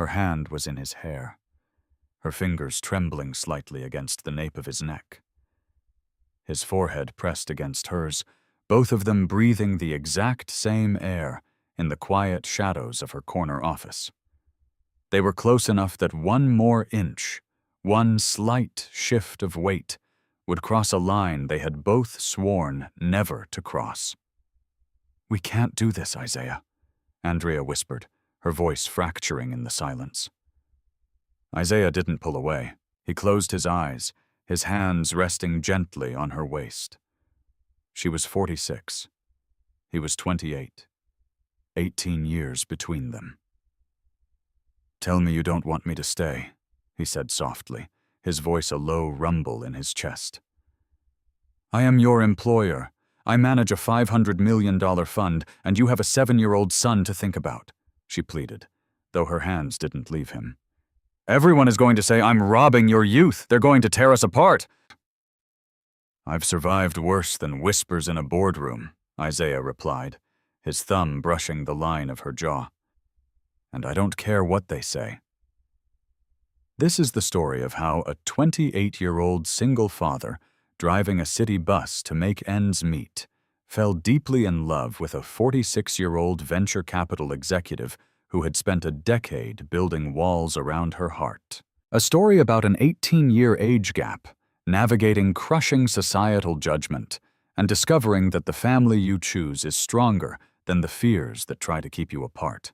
Her hand was in his hair, her fingers trembling slightly against the nape of his neck. His forehead pressed against hers, both of them breathing the exact same air in the quiet shadows of her corner office. They were close enough that one more inch, one slight shift of weight, would cross a line they had both sworn never to cross. "We can't do this, Isaiah," Andrea whispered, her voice fracturing in the silence. Isaiah didn't pull away. He closed his eyes, his hands resting gently on her waist. She was 46. He was 28. 18 years between them. "Tell me you don't want me to stay," he said softly, his voice a low rumble in his chest. "I am your employer. I manage a $500 million fund, and you have a 7-year-old son to think about," she pleaded, though her hands didn't leave him. "Everyone is going to say I'm robbing your youth. They're going to tear us apart." "I've survived worse than whispers in a boardroom," Isaiah replied, his thumb brushing the line of her jaw. "And I don't care what they say." This is the story of how a 28-year-old single father, driving a city bus to make ends meet, fell deeply in love with a 46-year-old venture capital executive who had spent a decade building walls around her heart. A story about an 18-year age gap, navigating crushing societal judgment, and discovering that the family you choose is stronger than the fears that try to keep you apart.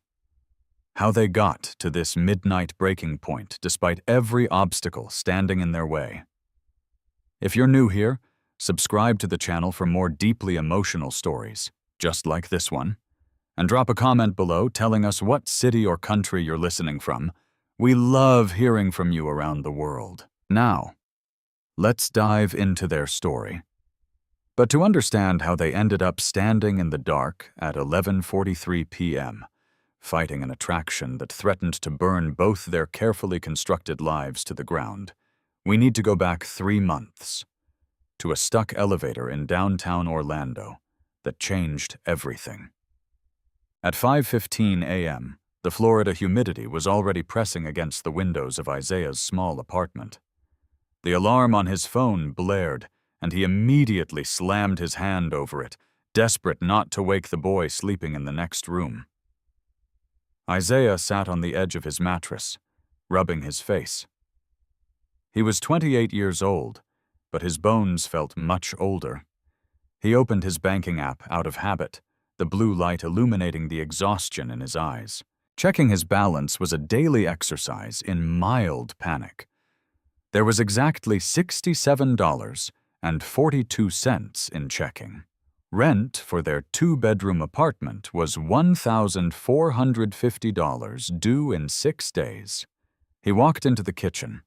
How they got to this midnight breaking point despite every obstacle standing in their way. If you're new here, subscribe to the channel for more deeply emotional stories, just like this one, and drop a comment below telling us what city or country you're listening from. We love hearing from you around the world. Now, let's dive into their story. But to understand how they ended up standing in the dark at 11:43 p.m., fighting an attraction that threatened to burn both their carefully constructed lives to the ground, we need to go back 3 months, to a stuck elevator in downtown Orlando that changed everything. At 5:15 a.m., the Florida humidity was already pressing against the windows of Isaiah's small apartment. The alarm on his phone blared, and he immediately slammed his hand over it, desperate not to wake the boy sleeping in the next room. Isaiah sat on the edge of his mattress, rubbing his face. He was 28 years old, but his bones felt much older. He opened his banking app out of habit, the blue light illuminating the exhaustion in his eyes. Checking his balance was a daily exercise in mild panic. There was exactly $67.42 in checking. Rent for their 2-bedroom apartment was $1,450 due in 6 days. He walked into the kitchen,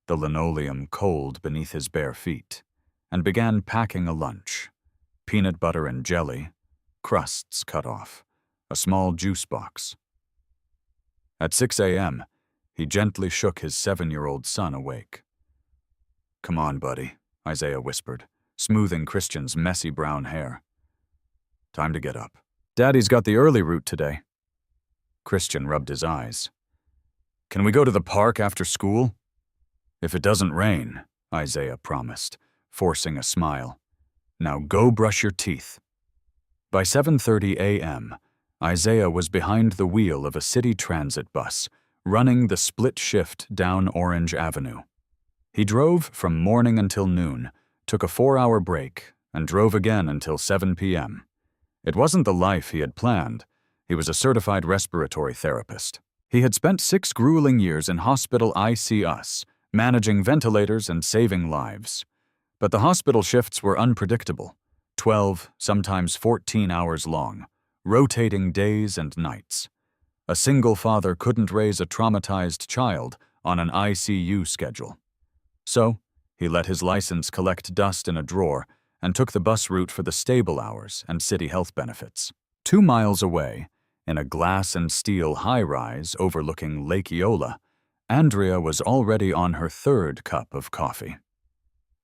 the linoleum cold beneath his bare feet, and began packing a lunch. Peanut butter and jelly, crusts cut off, a small juice box. At 6 a.m., he gently shook his 7-year-old son awake. "Come on, buddy," Isaiah whispered, smoothing Christian's messy brown hair. "Time to get up. Daddy's got the early route today." Christian rubbed his eyes. "Can we go to the park after school?" "If it doesn't rain," Isaiah promised, forcing a smile. "Now go brush your teeth." By 7:30 a.m., Isaiah was behind the wheel of a city transit bus, running the split shift down Orange Avenue. He drove from morning until noon, took a 4-hour break, and drove again until 7 p.m. It wasn't the life he had planned. He was a certified respiratory therapist. He had spent 6 grueling years in hospital ICUs, managing ventilators and saving lives. But the hospital shifts were unpredictable, 12, sometimes 14 hours long, rotating days and nights. A single father couldn't raise a traumatized child on an ICU schedule. So, he let his license collect dust in a drawer and took the bus route for the stable hours and city health benefits. 2 miles away, in a glass and steel high-rise overlooking Lake Eola, Andrea was already on her 3rd cup of coffee.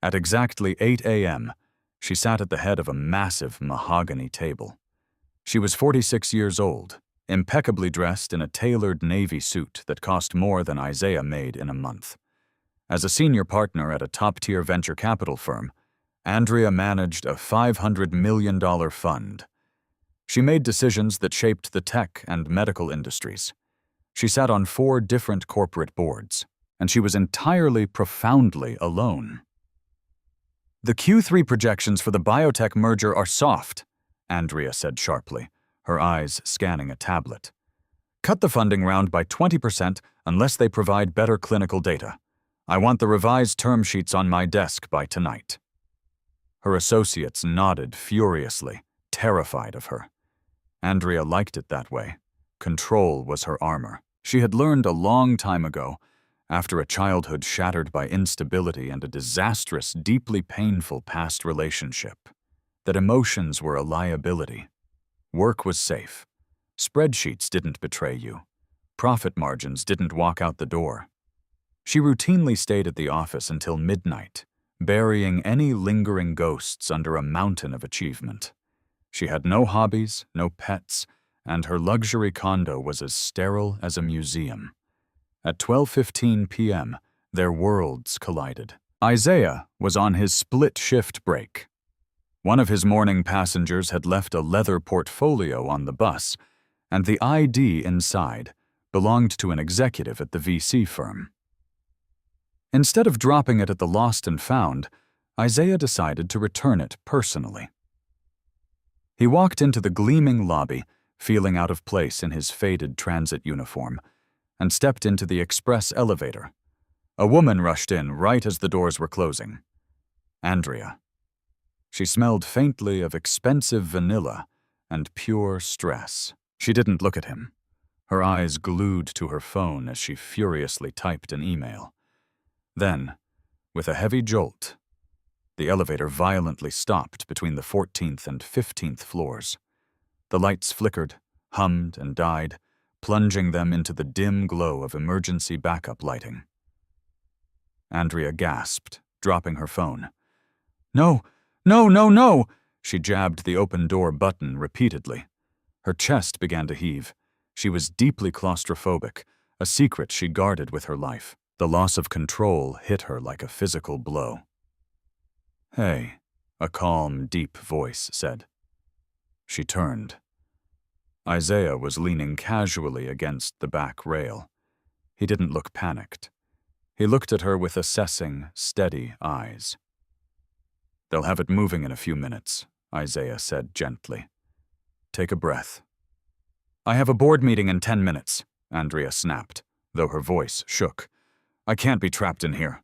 At exactly 8 a.m., she sat at the head of a massive mahogany table. She was 46 years old, impeccably dressed in a tailored navy suit that cost more than Isaiah made in a month. As a senior partner at a top-tier venture capital firm, Andrea managed a $500 million fund. She made decisions that shaped the tech and medical industries. She sat on 4 different corporate boards, and she was entirely, profoundly alone. "The Q3 projections for the biotech merger are soft," Andrea said sharply, her eyes scanning a tablet. "Cut the funding round by 20% unless they provide better clinical data. I want the revised term sheets on my desk by tonight." Her associates nodded furiously, terrified of her. Andrea liked it that way. Control was her armor. She had learned a long time ago, after a childhood shattered by instability and a disastrous, deeply painful past relationship, that emotions were a liability. Work was safe. Spreadsheets didn't betray you. Profit margins didn't walk out the door. She routinely stayed at the office until midnight, burying any lingering ghosts under a mountain of achievement. She had no hobbies, no pets, and her luxury condo was as sterile as a museum. At 12:15 p.m., their worlds collided. Isaiah was on his split-shift break. One of his morning passengers had left a leather portfolio on the bus, and the ID inside belonged to an executive at the VC firm. Instead of dropping it at the lost and found, Isaiah decided to return it personally. He walked into the gleaming lobby, feeling out of place in his faded transit uniform, and stepped into the express elevator. A woman rushed in right as the doors were closing. Andrea. She smelled faintly of expensive vanilla and pure stress. She didn't look at him, her eyes glued to her phone as she furiously typed an email. Then, with a heavy jolt, the elevator violently stopped between the 14th and 15th floors. The lights flickered, hummed, and died, plunging them into the dim glow of emergency backup lighting. Andrea gasped, dropping her phone. "No! No, no, no!" She jabbed the open door button repeatedly. Her chest began to heave. She was deeply claustrophobic, a secret she guarded with her life. The loss of control hit her like a physical blow. "Hey," a calm, deep voice said. She turned. Isaiah was leaning casually against the back rail. He didn't look panicked. He looked at her with assessing, steady eyes. "They'll have it moving in a few minutes," Isaiah said gently. "Take a breath." "I have a board meeting in 10 minutes, Andrea snapped, though her voice shook. "I can't be trapped in here."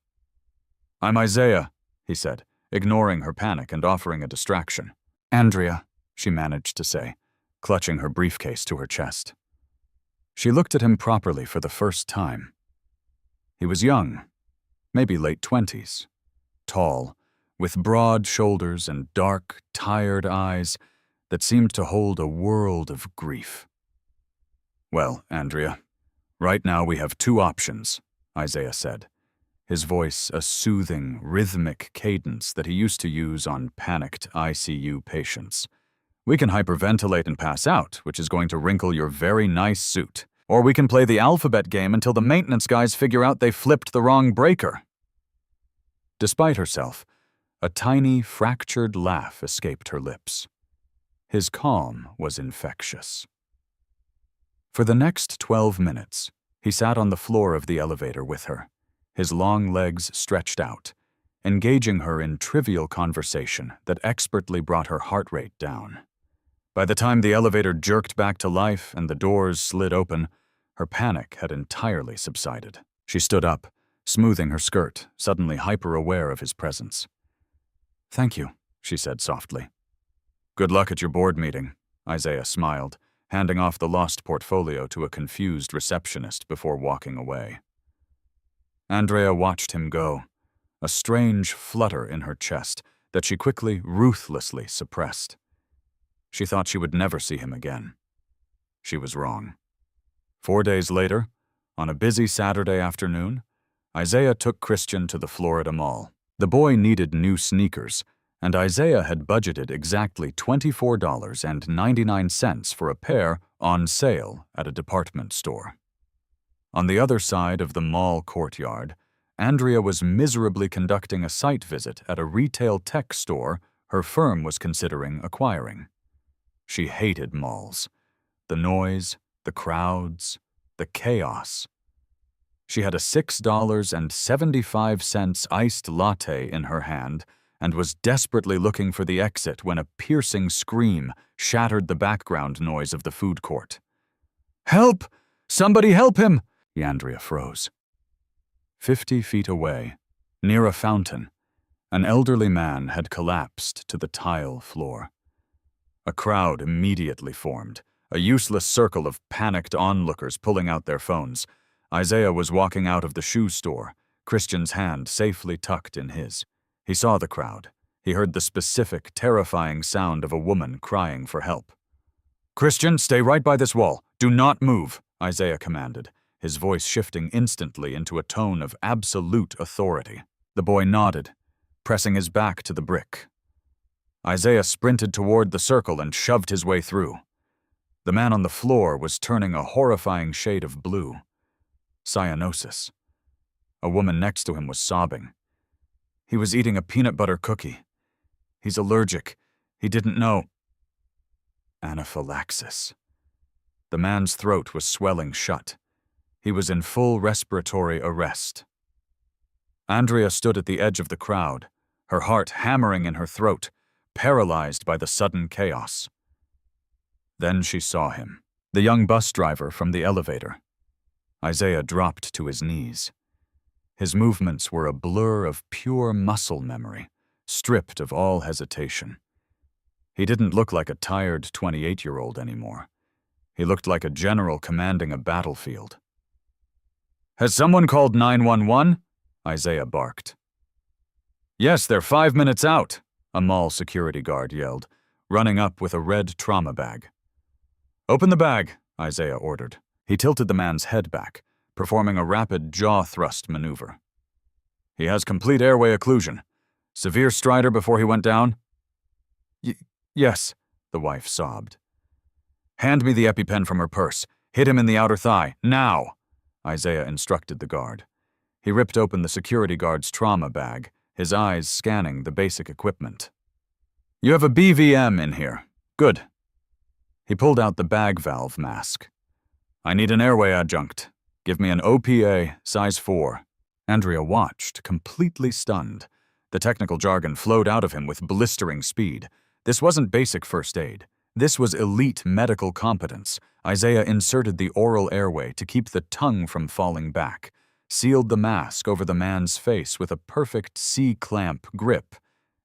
"I'm Isaiah," he said, ignoring her panic and offering a distraction. "Andrea," she managed to say, clutching her briefcase to her chest. She looked at him properly for the first time. He was young, maybe late 20s, tall, with broad shoulders and dark, tired eyes that seemed to hold a world of grief. "Well, Andrea, right now we have 2 options," Isaiah said, his voice a soothing, rhythmic cadence that he used to use on panicked ICU patients. "We can hyperventilate and pass out, which is going to wrinkle your very nice suit. Or we can play the alphabet game until the maintenance guys figure out they flipped the wrong breaker." Despite herself, a tiny, fractured laugh escaped her lips. His calm was infectious. For the next 12 minutes, he sat on the floor of the elevator with her, his long legs stretched out, engaging her in trivial conversation that expertly brought her heart rate down. By the time the elevator jerked back to life and the doors slid open, her panic had entirely subsided. She stood up, smoothing her skirt, suddenly hyper-aware of his presence. "Thank you," she said softly. "Good luck at your board meeting," Isaiah smiled, handing off the lost portfolio to a confused receptionist before walking away. Andrea watched him go, a strange flutter in her chest that she quickly, ruthlessly suppressed. She thought she would never see him again. She was wrong. 4 days later, on a busy Saturday afternoon, Isaiah took Christian to the Florida Mall. The boy needed new sneakers, and Isaiah had budgeted exactly $24.99 for a pair on sale at a department store. On the other side of the mall courtyard, Andrea was miserably conducting a site visit at a retail tech store her firm was considering acquiring. She hated malls. The noise, the crowds, the chaos. She had a $6.75 iced latte in her hand and was desperately looking for the exit when a piercing scream shattered the background noise of the food court. "Help! Somebody help him!" Andrea froze. 50 feet away, near a fountain, an elderly man had collapsed to the tile floor. A crowd immediately formed, a useless circle of panicked onlookers pulling out their phones. Isaiah was walking out of the shoe store, Christian's hand safely tucked in his. He saw the crowd. He heard the specific, terrifying sound of a woman crying for help. "Christian, stay right by this wall. Do not move," Isaiah commanded, his voice shifting instantly into a tone of absolute authority. The boy nodded, pressing his back to the brick. Isaiah sprinted toward the circle and shoved his way through. The man on the floor was turning a horrifying shade of blue. Cyanosis. A woman next to him was sobbing. "He was eating a peanut butter cookie. He's allergic. He didn't know." Anaphylaxis. The man's throat was swelling shut. He was in full respiratory arrest. Andrea stood at the edge of the crowd, her heart hammering in her throat, paralyzed by the sudden chaos. Then she saw him, the young bus driver from the elevator. Isaiah dropped to his knees. His movements were a blur of pure muscle memory, stripped of all hesitation. He didn't look like a tired 28-year-old anymore. He looked like a general commanding a battlefield. "Has someone called 911? Isaiah barked. "Yes, they're 5 minutes out," a mall security guard yelled, running up with a red trauma bag. "Open the bag," Isaiah ordered. He tilted the man's head back, performing a rapid jaw thrust maneuver. "He has complete airway occlusion. Severe stridor before he went down?" Yes, the wife sobbed. "Hand me the EpiPen from her purse. Hit him in the outer thigh, now," Isaiah instructed the guard. He ripped open the security guard's trauma bag, his eyes scanning the basic equipment. "You have a BVM in here. Good." He pulled out the bag valve mask. "I need an airway adjunct. Give me an OPA, size 4. Andrea watched, completely stunned. The technical jargon flowed out of him with blistering speed. This wasn't basic first aid. This was elite medical competence. Isaiah inserted the oral airway to keep the tongue from falling back, sealed the mask over the man's face with a perfect C-clamp grip,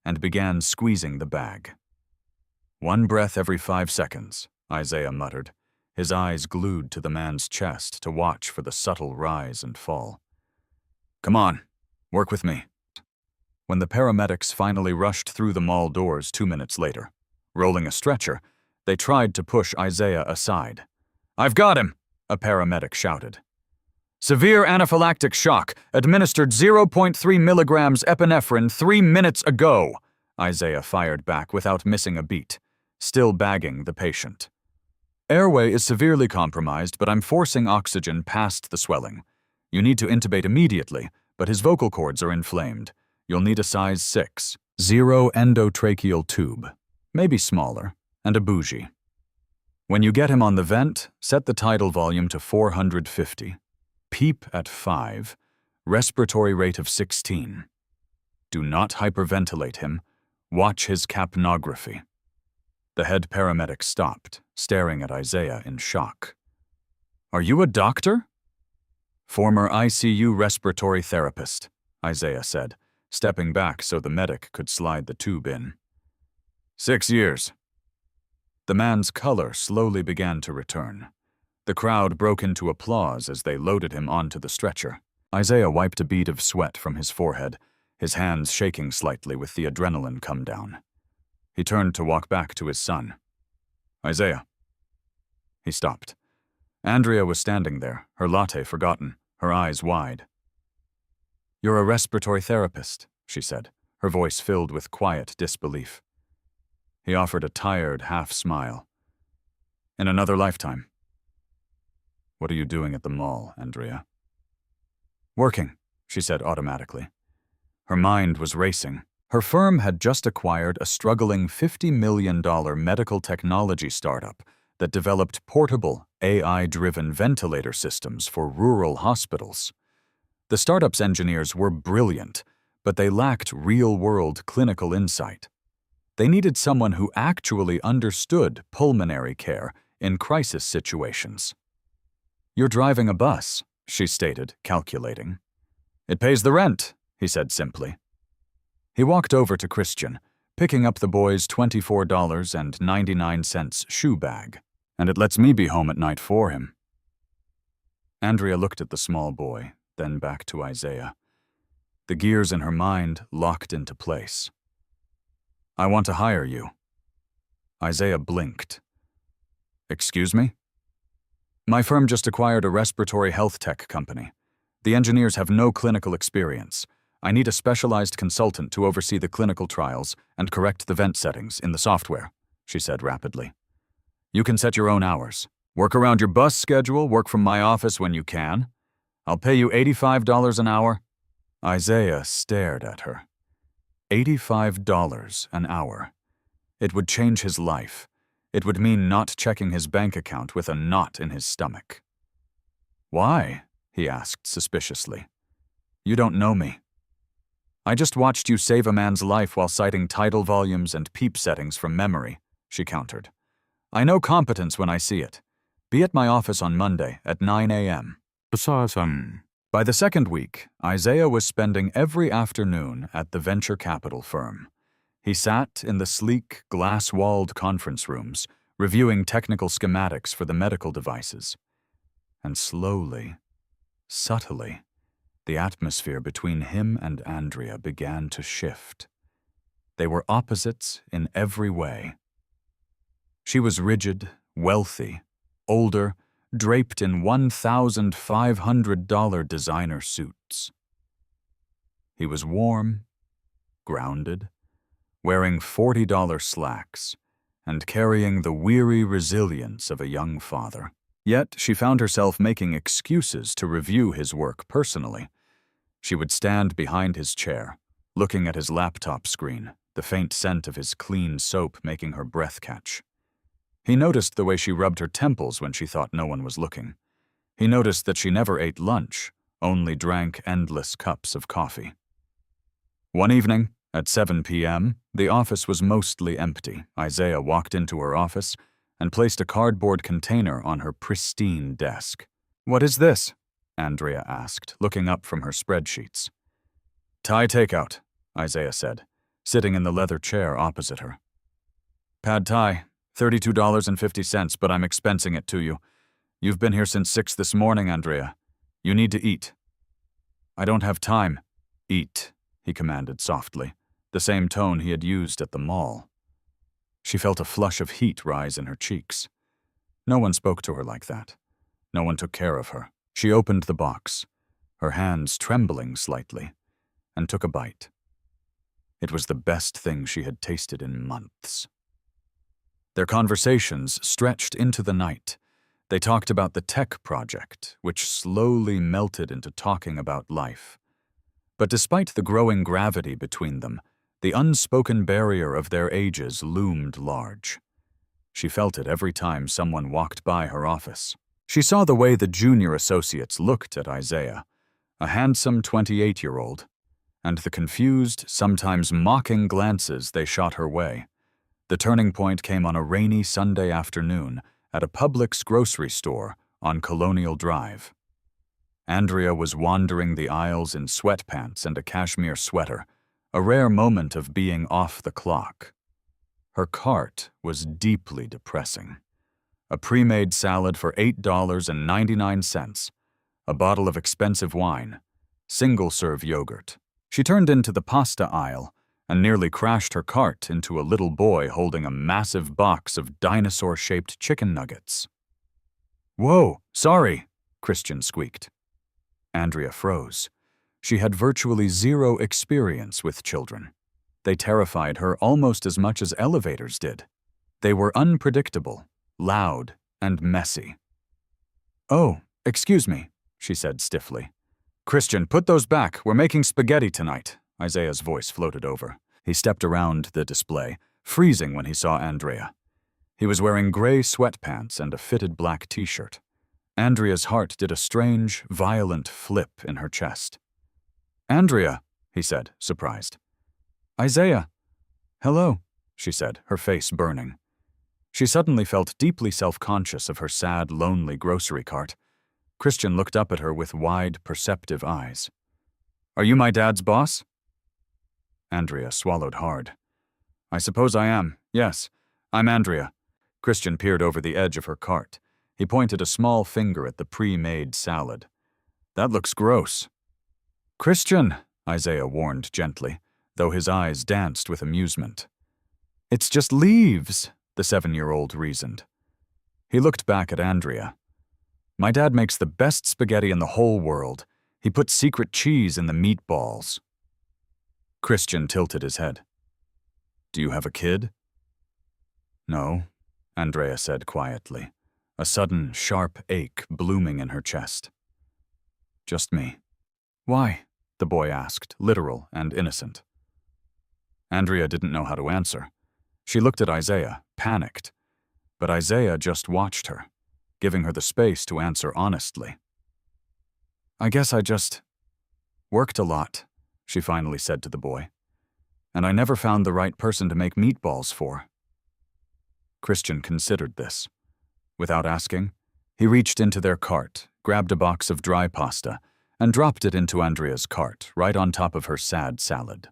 and began squeezing the bag. "1 breath every 5 seconds, Isaiah muttered, his eyes glued to the man's chest to watch for the subtle rise and fall. "Come on, work with me." When the paramedics finally rushed through the mall doors 2 minutes later, rolling a stretcher, they tried to push Isaiah aside. "I've got him," a paramedic shouted. "Severe anaphylactic shock, administered 0.3 milligrams epinephrine 3 minutes ago," Isaiah fired back without missing a beat, still bagging the patient. "Airway is severely compromised, but I'm forcing oxygen past the swelling. You need to intubate immediately, but his vocal cords are inflamed. You'll need a size 6, 0 endotracheal tube, maybe smaller, and a bougie. When you get him on the vent, set the tidal volume to 450. PEEP at 5, respiratory rate of 16. Do not hyperventilate him. Watch his capnography." The head paramedic stopped, staring at Isaiah in shock. "Are you a doctor?" "Former ICU respiratory therapist," Isaiah said, stepping back so the medic could slide the tube in. 6 years. The man's color slowly began to return. The crowd broke into applause as they loaded him onto the stretcher. Isaiah wiped a bead of sweat from his forehead, his hands shaking slightly with the adrenaline come down. He turned to walk back to his son. "Isaiah." He stopped. Andrea was standing there, her latte forgotten, her eyes wide. "You're a respiratory therapist," she said. her voice filled with quiet disbelief. He offered a tired half-smile. In another lifetime. What are you doing at the mall, Andrea? Working, she said automatically. Her mind was racing. Her firm had just acquired a struggling $50 million medical technology startup that developed portable, AI-driven ventilator systems for rural hospitals. The startup's engineers were brilliant, but they lacked real-world clinical insight. They needed someone who actually understood pulmonary care in crisis situations. You're driving a bus, she stated, calculating. It pays the rent, he said simply. He walked over to Christian, picking up the boy's $24.99 shoe bag, and it lets me be home at night for him. Andrea looked at the small boy, then back to Isaiah. The gears in her mind locked into place. I want to hire you. Isaiah blinked. Excuse me? My firm just acquired a respiratory health tech company. The engineers have no clinical experience. I need a specialized consultant to oversee the clinical trials and correct the vent settings in the software, she said rapidly. You can set your own hours. Work around your bus schedule, work from my office when you can. I'll pay you $85 an hour. Isaiah stared at her. $85 an hour. It would change his life. It would mean not checking his bank account with a knot in his stomach. Why? He asked suspiciously. You don't know me. I just watched you save a man's life while citing tidal volumes and PEEP settings from memory, she countered. I know competence when I see it. Be at my office on Monday at 9 a.m. By the second week, Isaiah was spending every afternoon at the venture capital firm. He sat in the sleek, glass-walled conference rooms, reviewing technical schematics for the medical devices. And slowly, subtly, the atmosphere between him and Andrea began to shift. They were opposites in every way. She was rigid, wealthy, older, draped in $1,500 designer suits. He was warm, grounded, wearing $40 slacks, and carrying the weary resilience of a young father. Yet she found herself making excuses to review his work personally. She would stand behind his chair, looking at his laptop screen, the faint scent of his clean soap making her breath catch. He noticed the way she rubbed her temples when she thought no one was looking. He noticed that she never ate lunch, only drank endless cups of coffee. One evening, at 7 p.m., the office was mostly empty. Isaiah walked into her office and placed a cardboard container on her pristine desk. What is this? Andrea asked, looking up from her spreadsheets. Thai takeout, Isaiah said, sitting in the leather chair opposite her. Pad Thai, $32.50, but I'm expensing it to you. You've been here since 6 this morning, Andrea. You need to eat. I don't have time. Eat, he commanded softly, the same tone he had used at the mall. She felt a flush of heat rise in her cheeks. No one spoke to her like that. No one took care of her. She opened the box, her hands trembling slightly, and took a bite. It was the best thing she had tasted in months. Their conversations stretched into the night. They talked about the tech project, which slowly melted into talking about life. But despite the growing gravity between them, the unspoken barrier of their ages loomed large. She felt it every time someone walked by her office. She saw the way the junior associates looked at Isaiah, a handsome 28-year-old, and the confused, sometimes mocking glances they shot her way. The turning point came on a rainy Sunday afternoon at a Publix grocery store on Colonial Drive. Andrea was wandering the aisles in sweatpants and a cashmere sweater, a rare moment of being off the clock. Her cart was deeply depressing. A pre-made salad for $8.99, a bottle of expensive wine, single-serve yogurt. She turned into the pasta aisle and nearly crashed her cart into a little boy holding a massive box of dinosaur-shaped chicken nuggets. Whoa, sorry, Christian squeaked. Andrea froze. She had virtually zero experience with children. They terrified her almost as much as elevators did. They were unpredictable, loud, and messy. "Oh, excuse me," she said stiffly. "Christian, put those back. We're making spaghetti tonight," Isaiah's voice floated over. He stepped around the display, freezing when he saw Andrea. He was wearing gray sweatpants and a fitted black t-shirt. Andrea's heart did a strange, violent flip in her chest. "Andrea," he said, surprised. "Isaiah." "Hello," she said, her face burning. She suddenly felt deeply self-conscious of her sad, lonely grocery cart. Christian looked up at her with wide, perceptive eyes. "Are you my dad's boss?" Andrea swallowed hard. "I suppose I am. Yes, I'm Andrea." Christian peered over the edge of her cart. He pointed a small finger at the pre-made salad. "That looks gross." "Christian," Isaiah warned gently, though his eyes danced with amusement. "It's just leaves," the 7-year-old reasoned. He looked back at Andrea. "My dad makes the best spaghetti in the whole world. He puts secret cheese in the meatballs." Christian tilted his head. "Do you have a kid?" "No," Andrea said quietly, a sudden, sharp ache blooming in her chest. "Just me." "Why?" the boy asked, literal and innocent. Andrea didn't know how to answer. She looked at Isaiah, panicked. But Isaiah just watched her, giving her the space to answer honestly. "I guess I just worked a lot," she finally said to the boy. "And I never found the right person to make meatballs for." Christian considered this. Without asking, he reached into their cart, grabbed a box of dry pasta, and dropped it into Andrea's cart, right on top of her sad salad.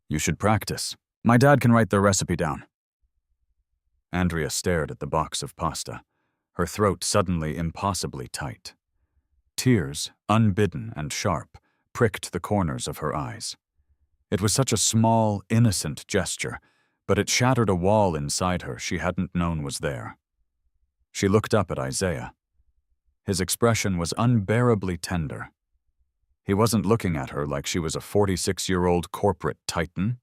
"You should practice. My dad can write the recipe down." Andrea stared at the box of pasta, her throat suddenly impossibly tight. Tears, unbidden and sharp, pricked the corners of her eyes. It was such a small, innocent gesture, but it shattered a wall inside her she hadn't known was there. She looked up at Isaiah. His expression was unbearably tender. He wasn't looking at her like she was a 46-year-old corporate titan.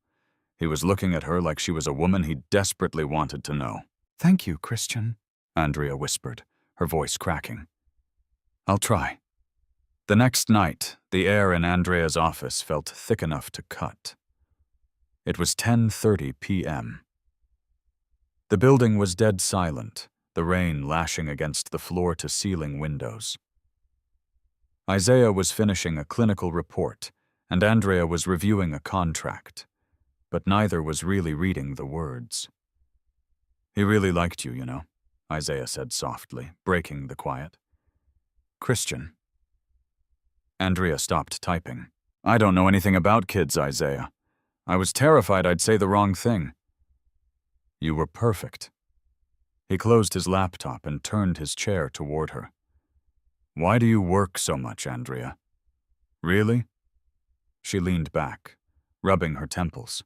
He was looking at her like she was a woman he desperately wanted to know. "Thank you, Christian," Andrea whispered, her voice cracking. "I'll try." The next night, the air in Andrea's office felt thick enough to cut. It was 10:30 p.m. The building was dead silent, the rain lashing against the floor-to-ceiling windows. Isaiah was finishing a clinical report, and Andrea was reviewing a contract, but neither was really reading the words. "He really liked you, you know," Isaiah said softly, breaking the quiet. "Christian." Andrea stopped typing. "I don't know anything about kids, Isaiah. I was terrified I'd say the wrong thing." "You were perfect." He closed his laptop and turned his chair toward her. "Why do you work so much, Andrea?" "Really?" She leaned back, rubbing her temples.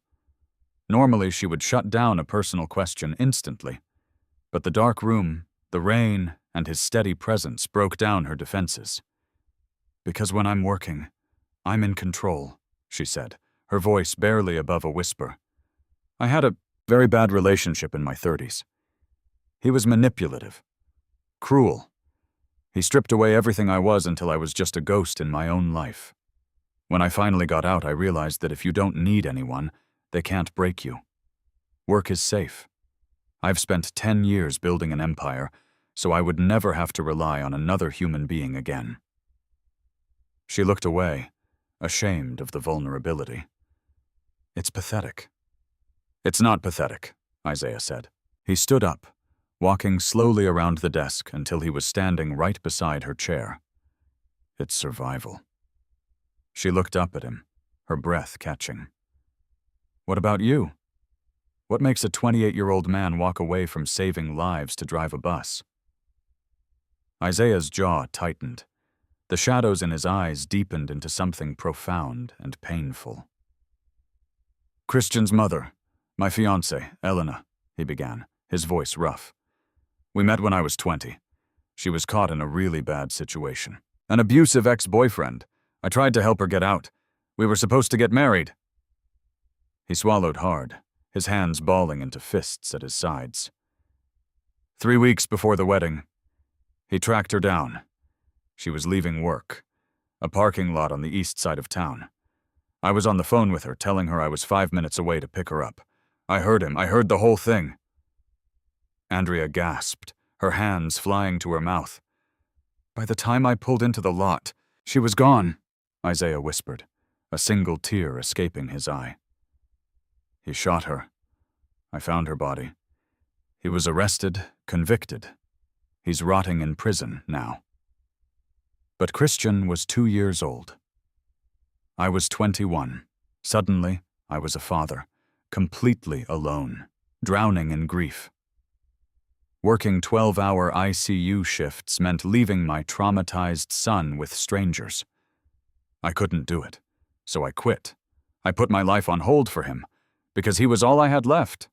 Normally, she would shut down a personal question instantly, but the dark room, the rain, and his steady presence broke down her defenses. "Because when I'm working, I'm in control," she said, her voice barely above a whisper. "I had a very bad relationship in my 30s. He was manipulative, cruel. He stripped away everything I was until I was just a ghost in my own life. When I finally got out, I realized that if you don't need anyone, they can't break you. Work is safe. I've spent 10 years building an empire, so I would never have to rely on another human being again." She looked away, ashamed of the vulnerability. "It's pathetic." "It's not pathetic," Isaiah said. He stood up, walking slowly around the desk until he was standing right beside her chair. "It's survival." She looked up at him, her breath catching. "What about you? What makes a 28-year-old man walk away from saving lives to drive a bus?" Isaiah's jaw tightened. The shadows in his eyes deepened into something profound and painful. "Christian's mother, my fiancée, Elena," he began, his voice rough. "We met when I was 20. She was caught in a really bad situation. An abusive ex-boyfriend. I tried to help her get out. We were supposed to get married." He swallowed hard, his hands balling into fists at his sides. 3 weeks before the wedding, he tracked her down. She was leaving work, a parking lot on the east side of town. I was on the phone with her, telling her I was 5 minutes away to pick her up. I heard him. I heard the whole thing. Andrea gasped, her hands flying to her mouth. By the time I pulled into the lot, she was gone, Isaiah whispered, a single tear escaping his eye. He shot her. I found her body. He was arrested, convicted. He's rotting in prison now. But Christian was 2 years old. I was 21. Suddenly, I was a father, completely alone, drowning in grief. Working 12-hour ICU shifts meant leaving my traumatized son with strangers. I couldn't do it, so I quit. I put my life on hold for him, because he was all I had left.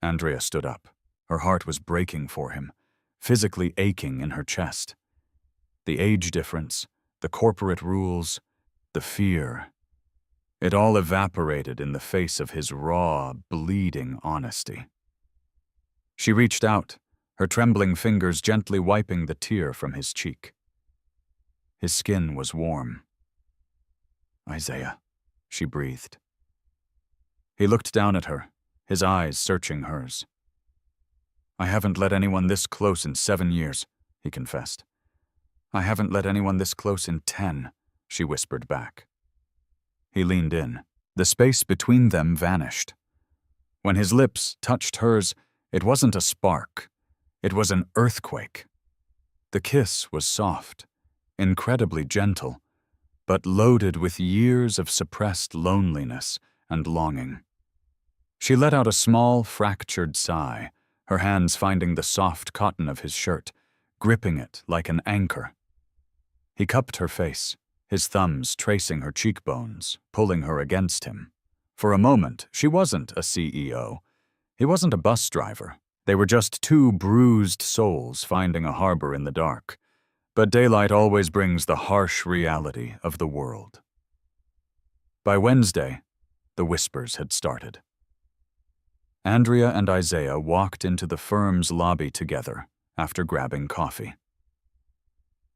Andrea stood up. Her heart was breaking for him, physically aching in her chest. The age difference, the corporate rules, the fear. It all evaporated in the face of his raw, bleeding honesty. She reached out, her trembling fingers gently wiping the tear from his cheek. His skin was warm. Isaiah, she breathed. He looked down at her, his eyes searching hers. I haven't let anyone this close in 7 years, he confessed. I haven't let anyone this close in 10, she whispered back. He leaned in. The space between them vanished. When his lips touched hers, it wasn't a spark. It was an earthquake. The kiss was soft, incredibly gentle, but loaded with years of suppressed loneliness and longing. She let out a small, fractured sigh, her hands finding the soft cotton of his shirt, gripping it like an anchor. He cupped her face, his thumbs tracing her cheekbones, pulling her against him. For a moment, she wasn't a CEO. He wasn't a bus driver. They were just 2 bruised souls finding a harbor in the dark. But daylight always brings the harsh reality of the world. By Wednesday, the whispers had started. Andrea and Isaiah walked into the firm's lobby together after grabbing coffee.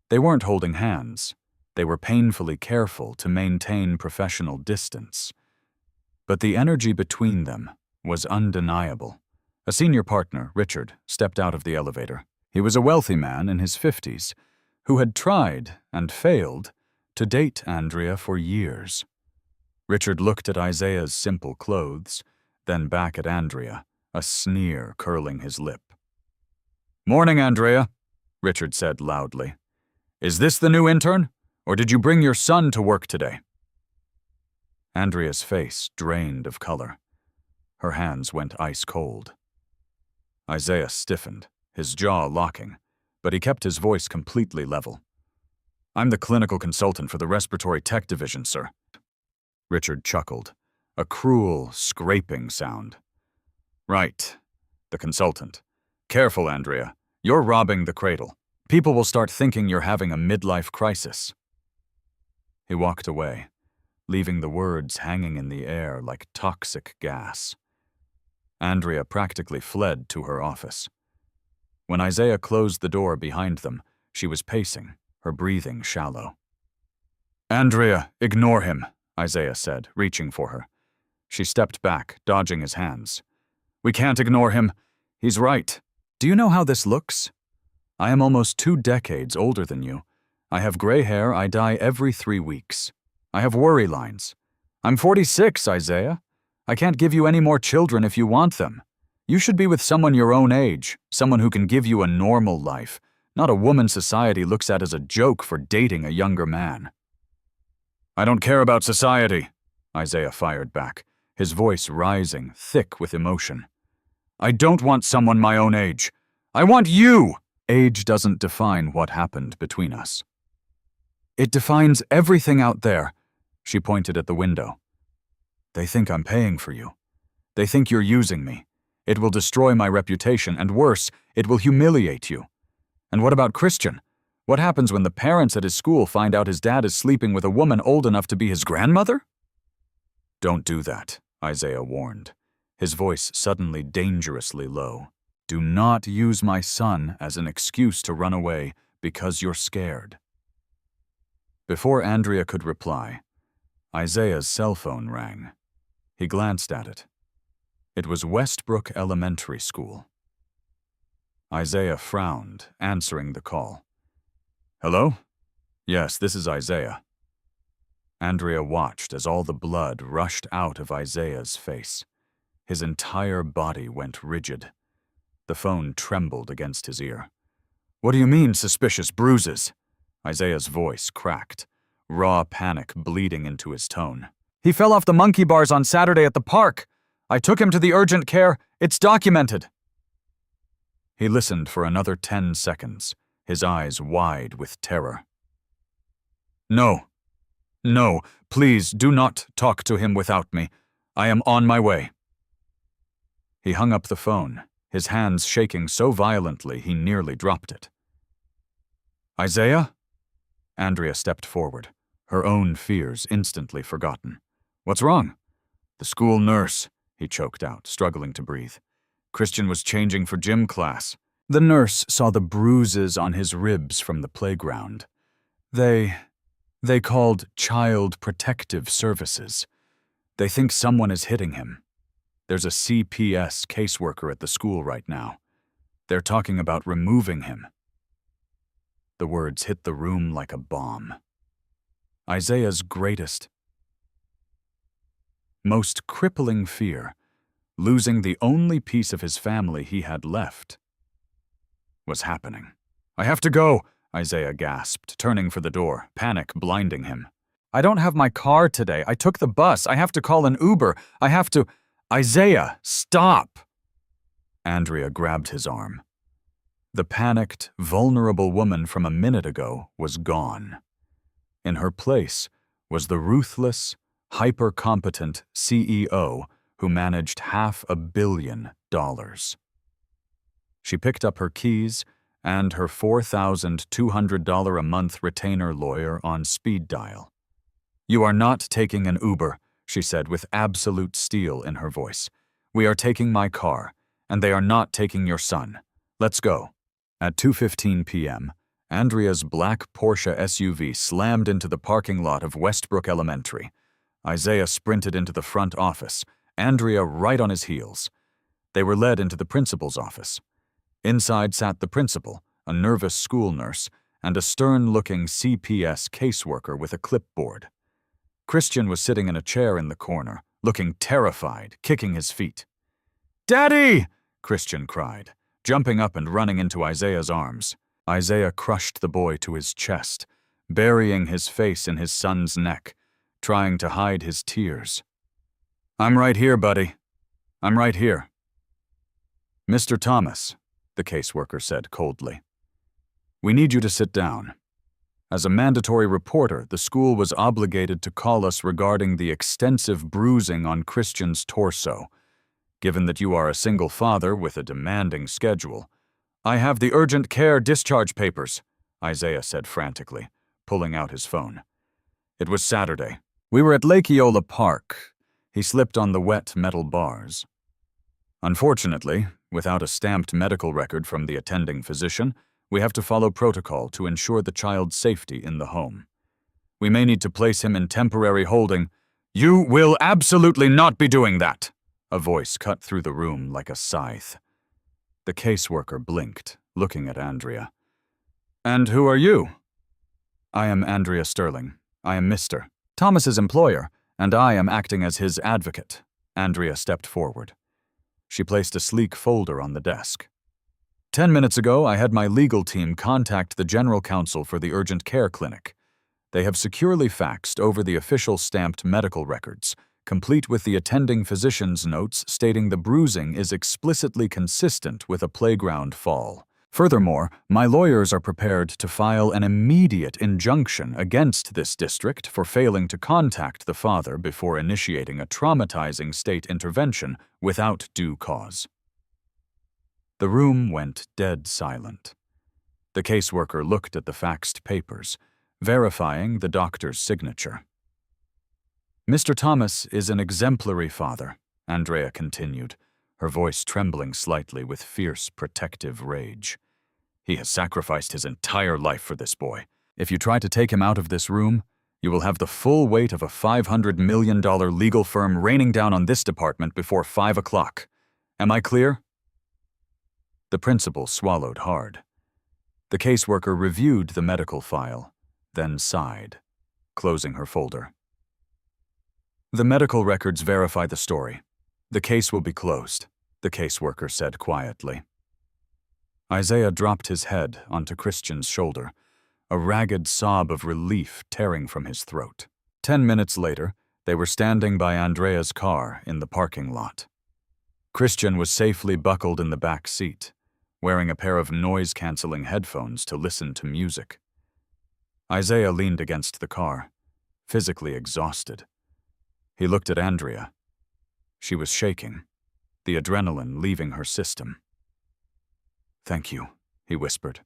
They weren't holding hands. They were painfully careful to maintain professional distance. But the energy between them was undeniable. A senior partner, Richard, stepped out of the elevator. He was a wealthy man in his 50s who had tried and failed to date Andrea for years. Richard looked at Isaiah's simple clothes, then back at Andrea, a sneer curling his lip. "Morning, Andrea," Richard said loudly. "Is this the new intern, or did you bring your son to work today?" Andrea's face drained of color. Her hands went ice cold. Isaiah stiffened, his jaw locking, but he kept his voice completely level. "I'm the clinical consultant for the respiratory tech division, sir." Richard chuckled, a cruel, scraping sound. "Right, the consultant. Careful, Andrea. You're robbing the cradle. People will start thinking you're having a midlife crisis." He walked away, leaving the words hanging in the air like toxic gas. Andrea practically fled to her office. When Isaiah closed the door behind them, she was pacing, her breathing shallow. "Andrea, ignore him," Isaiah said, reaching for her. She stepped back, dodging his hands. "We can't ignore him. He's right. Do you know how this looks? I am almost 2 decades older than you. I have gray hair. I dye every 3 weeks. I have worry lines. I'm 46, Isaiah. I can't give you any more children if you want them. You should be with someone your own age, someone who can give you a normal life, not a woman society looks at as a joke for dating a younger man." "I don't care about society," Isaiah fired back, his voice rising, thick with emotion. "I don't want someone my own age. I want you!" "Age doesn't define what happened between us. It defines everything out there," she pointed at the window. "They think I'm paying for you. They think you're using me. It will destroy my reputation, and worse, it will humiliate you. And what about Christian? What happens when the parents at his school find out his dad is sleeping with a woman old enough to be his grandmother?" "Don't do that," Isaiah warned, his voice suddenly dangerously low. Do not use my son as an excuse to run away because you're scared. Before Andrea could reply, Isaiah's cell phone rang. He glanced at it. It was Westbrook Elementary School. Isaiah frowned, answering the call. Hello? Yes, this is Isaiah. Andrea watched as all the blood rushed out of Isaiah's face. His entire body went rigid. The phone trembled against his ear. What do you mean, suspicious bruises? Isaiah's voice cracked, raw panic bleeding into his tone. He fell off the monkey bars on Saturday at the park. I took him to the urgent care. It's documented. He listened for another 10 seconds, his eyes wide with terror. No, please do not talk to him without me. I am on my way. He hung up the phone, his hands shaking so violently he nearly dropped it. Isaiah? Andrea stepped forward, her own fears instantly forgotten. What's wrong? The school nurse, he choked out, struggling to breathe. Christian was changing for gym class. The nurse saw the bruises on his ribs from the playground. They called Child Protective Services. They think someone is hitting him. There's a CPS caseworker at the school right now. They're talking about removing him. The words hit the room like a bomb. Isaiah's greatest, most crippling fear, losing the only piece of his family he had left, was happening. I have to go, Isaiah gasped, turning for the door, panic blinding him. I don't have my car today. I took the bus. I have to call an Uber. I have to… Isaiah, stop! Andrea grabbed his arm. The panicked, vulnerable woman from a minute ago was gone. In her place was the ruthless, hyper-competent CEO who managed $500 million. She picked up her keys and her $4,200 a month retainer lawyer on speed dial. You are not taking an Uber, she said with absolute steel in her voice. We are taking my car, and they are not taking your son. Let's go. At 2:15 p.m., Andrea's black Porsche SUV slammed into the parking lot of Westbrook Elementary. Isaiah sprinted into the front office, Andrea right on his heels. They were led into the principal's office. Inside sat the principal, a nervous school nurse, and a stern-looking CPS caseworker with a clipboard. Christian was sitting in a chair in the corner, looking terrified, kicking his feet. Daddy! Christian cried, jumping up and running into Isaiah's arms. Isaiah crushed the boy to his chest, burying his face in his son's neck, trying to hide his tears. I'm right here, buddy. I'm right here. Mr. Thomas, the caseworker said coldly. We need you to sit down. As a mandatory reporter, the school was obligated to call us regarding the extensive bruising on Christian's torso. Given that you are a single father with a demanding schedule, I have the urgent care discharge papers, Isaiah said frantically, pulling out his phone. It was Saturday. We were at Lake Eola Park. He slipped on the wet metal bars. Unfortunately, without a stamped medical record from the attending physician, we have to follow protocol to ensure the child's safety in the home. We may need to place him in temporary holding. You will absolutely not be doing that! A voice cut through the room like a scythe. The caseworker blinked, looking at Andrea. And who are you? I am Andrea Sterling. I am Mr. Thomas's employer, and I am acting as his advocate. Andrea stepped forward. She placed a sleek folder on the desk. 10 minutes ago, I had my legal team contact the general counsel for the urgent care clinic. They have securely faxed over the official stamped medical records, complete with the attending physician's notes stating the bruising is explicitly consistent with a playground fall. Furthermore, my lawyers are prepared to file an immediate injunction against this district for failing to contact the father before initiating a traumatizing state intervention without due cause. The room went dead silent. The caseworker looked at the faxed papers, verifying the doctor's signature. Mr. Thomas is an exemplary father, Andrea continued, her voice trembling slightly with fierce, protective rage. He has sacrificed his entire life for this boy. If you try to take him out of this room, you will have the full weight of a $500 million legal firm raining down on this department before 5 o'clock. Am I clear? The principal swallowed hard. The caseworker reviewed the medical file, then sighed, closing her folder. The medical records verify the story. The case will be closed, the caseworker said quietly. Isaiah dropped his head onto Christian's shoulder, a ragged sob of relief tearing from his throat. 10 minutes later, they were standing by Andrea's car in the parking lot. Christian was safely buckled in the back seat, wearing a pair of noise-canceling headphones to listen to music. Isaiah leaned against the car, physically exhausted. He looked at Andrea. She was shaking, the adrenaline leaving her system. "Thank you," he whispered.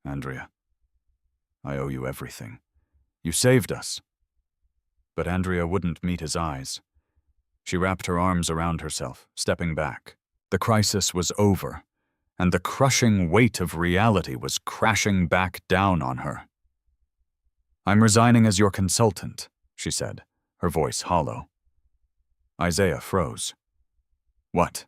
"Andrea, I owe you everything. You saved us." But Andrea wouldn't meet his eyes. She wrapped her arms around herself, stepping back. The crisis was over, and the crushing weight of reality was crashing back down on her. "I'm resigning as your consultant," she said, her voice hollow. Isaiah froze. "What?"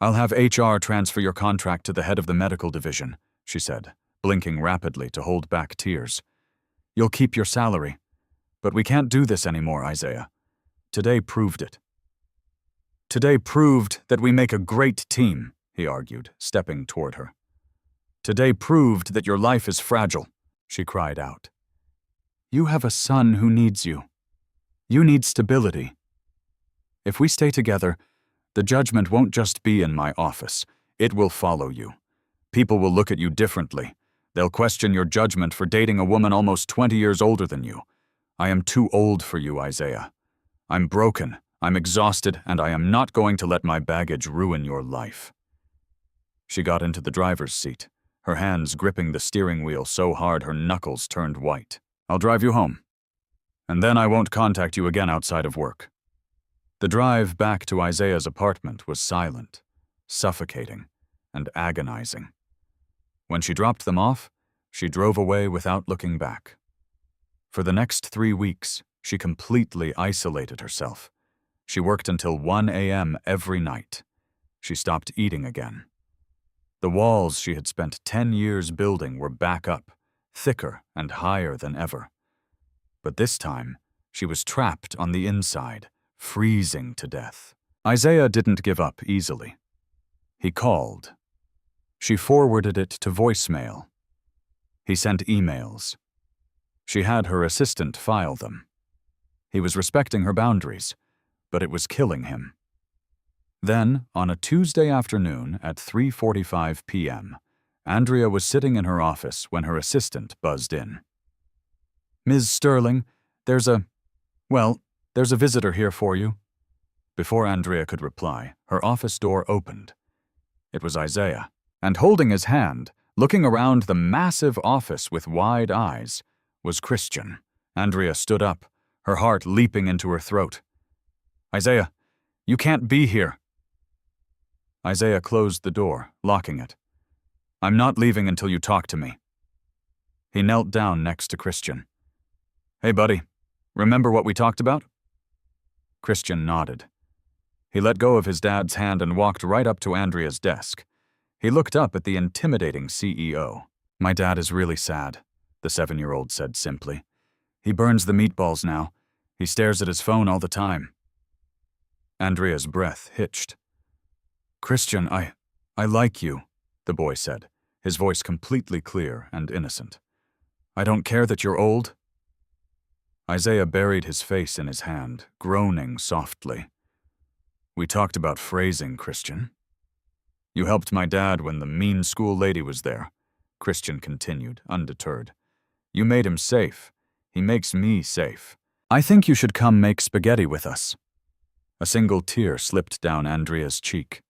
"I'll have HR transfer your contract to the head of the medical division," she said, blinking rapidly to hold back tears. "You'll keep your salary. But we can't do this anymore, Isaiah. Today proved it." "Today proved that we make a great team," he argued, stepping toward her. "Today proved that your life is fragile," she cried out. "You have a son who needs you. You need stability. If we stay together, the judgment won't just be in my office. It will follow you. People will look at you differently. They'll question your judgment for dating a woman almost 20 years older than you. I am too old for you, Isaiah. I'm broken, I'm exhausted, and I am not going to let my baggage ruin your life." She got into the driver's seat, her hands gripping the steering wheel so hard her knuckles turned white. "I'll drive you home. And then I won't contact you again outside of work." The drive back to Isaiah's apartment was silent, suffocating, and agonizing. When she dropped them off, she drove away without looking back. For the next 3 weeks, she completely isolated herself. She worked until 1 a.m. every night. She stopped eating again. The walls she had spent 10 years building were back up, thicker and higher than ever. But this time, she was trapped on the inside, freezing to death. Isaiah didn't give up easily. He called. She forwarded it to voicemail. He sent emails. She had her assistant file them. He was respecting her boundaries, but it was killing him. Then, on a Tuesday afternoon at 3:45 p.m., Andrea was sitting in her office when her assistant buzzed in. "Ms. Sterling, there's a visitor here for you." Before Andrea could reply, her office door opened. It was Isaiah, and holding his hand, looking around the massive office with wide eyes, was Christian. Andrea stood up, her heart leaping into her throat. "Isaiah, you can't be here." Isaiah closed the door, locking it. "I'm not leaving until you talk to me." He knelt down next to Christian. "Hey, buddy, remember what we talked about?" Christian nodded. He let go of his dad's hand and walked right up to Andrea's desk. He looked up at the intimidating CEO. "My dad is really sad," the 7-year-old said simply. "He burns the meatballs now. He stares at his phone all the time." Andrea's breath hitched. "Christian, I like you," the boy said, his voice completely clear and innocent. "I don't care that you're old." Isaiah buried his face in his hand, groaning softly. "We talked about phrasing, Christian. You helped my dad when the mean school lady was there," Christian continued, undeterred. "You made him safe. He makes me safe. I think you should come make spaghetti with us." A single tear slipped down Andrea's cheek.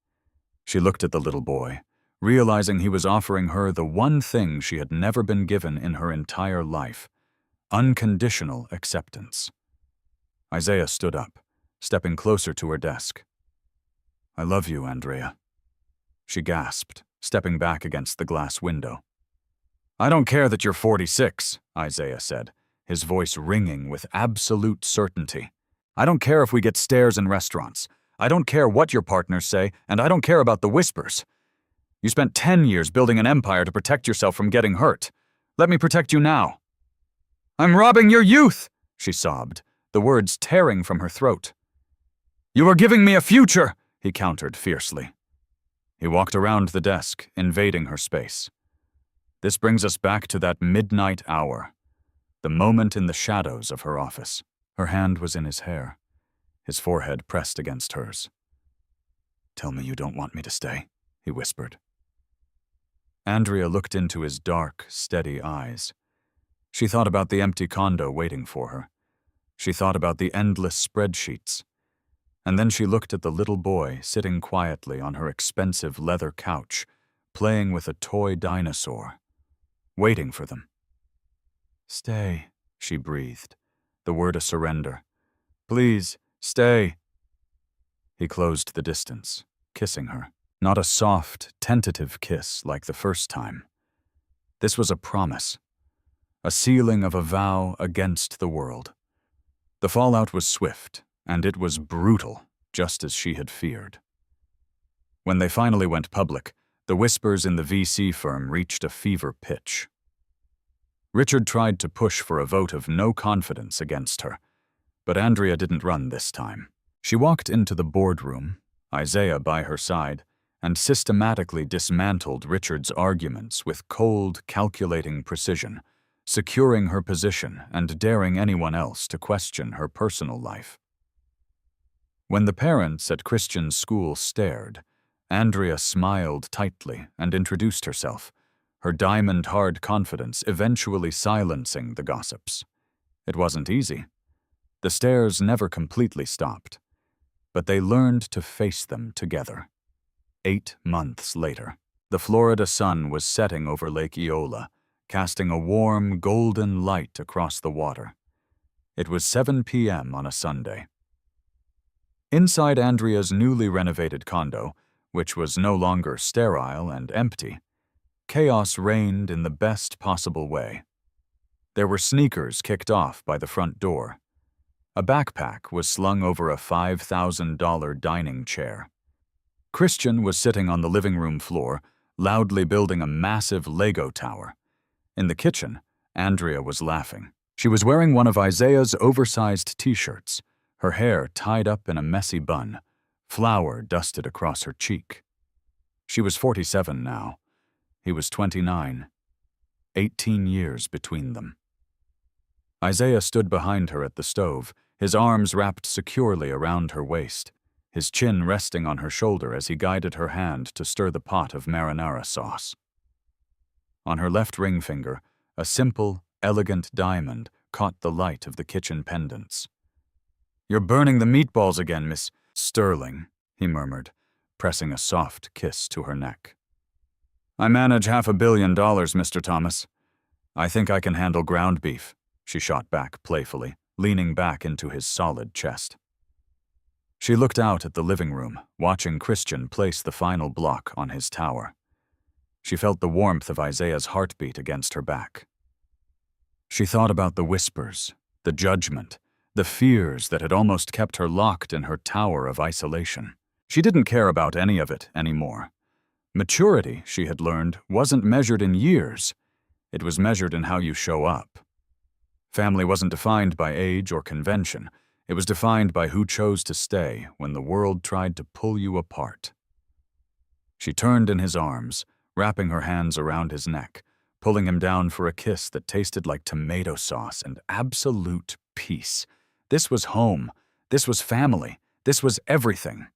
She looked at the little boy, realizing he was offering her the one thing she had never been given in her entire life: unconditional acceptance. Isaiah stood up, stepping closer to her desk. "I love you, Andrea," she gasped, stepping back against the glass window. "I don't care that you're 46, Isaiah said, his voice ringing with absolute certainty. "I don't care if we get stares in restaurants. I don't care what your partners say, and I don't care about the whispers. You spent 10 years building an empire to protect yourself from getting hurt. Let me protect you now." "I'm robbing your youth," she sobbed, the words tearing from her throat. "You are giving me a future," he countered fiercely. He walked around the desk, invading her space. This brings us back to that midnight hour, the moment in the shadows of her office. Her hand was in his hair, his forehead pressed against hers. "Tell me you don't want me to stay," he whispered. Andrea looked into his dark, steady eyes. She thought about the empty condo waiting for her. She thought about the endless spreadsheets. And then she looked at the little boy sitting quietly on her expensive leather couch, playing with a toy dinosaur, waiting for them. "Stay," she breathed, the word a surrender. "Please, stay." He closed the distance, kissing her. Not a soft, tentative kiss like the first time. This was a promise, a sealing of a vow against the world. The fallout was swift, and it was brutal, just as she had feared. When they finally went public, the whispers in the VC firm reached a fever pitch. Richard tried to push for a vote of no confidence against her, but Andrea didn't run this time. She walked into the boardroom, Isaiah by her side, and systematically dismantled Richard's arguments with cold, calculating precision, securing her position and daring anyone else to question her personal life. When the parents at Christian's school stared, Andrea smiled tightly and introduced herself, her diamond-hard confidence eventually silencing the gossips. It wasn't easy. The stares never completely stopped, but they learned to face them together. 8 months later, the Florida sun was setting over Lake Eola, casting a warm, golden light across the water. It was 7 p.m. on a Sunday. Inside Andrea's newly renovated condo, which was no longer sterile and empty, chaos reigned in the best possible way. There were sneakers kicked off by the front door. A backpack was slung over a $5,000 dining chair. Christian was sitting on the living room floor, loudly building a massive Lego tower. In the kitchen, Andrea was laughing. She was wearing one of Isaiah's oversized t-shirts, her hair tied up in a messy bun, flour dusted across her cheek. She was 47 now. He was 29. 18 years between them. Isaiah stood behind her at the stove, his arms wrapped securely around her waist, his chin resting on her shoulder as he guided her hand to stir the pot of marinara sauce. On her left ring finger, a simple, elegant diamond caught the light of the kitchen pendants. "You're burning the meatballs again, Miss Sterling," he murmured, pressing a soft kiss to her neck. "I manage $500 million, Mr. Thomas. I think I can handle ground beef," she shot back playfully, leaning back into his solid chest. She looked out at the living room, watching Christian place the final block on his tower. She felt the warmth of Isaiah's heartbeat against her back. She thought about the whispers, the judgment, the fears that had almost kept her locked in her tower of isolation. She didn't care about any of it anymore. Maturity, she had learned, wasn't measured in years. It was measured in how you show up. Family wasn't defined by age or convention. It was defined by who chose to stay when the world tried to pull you apart. She turned in his arms, wrapping her hands around his neck, pulling him down for a kiss that tasted like tomato sauce and absolute peace. This was home. This was family. This was everything.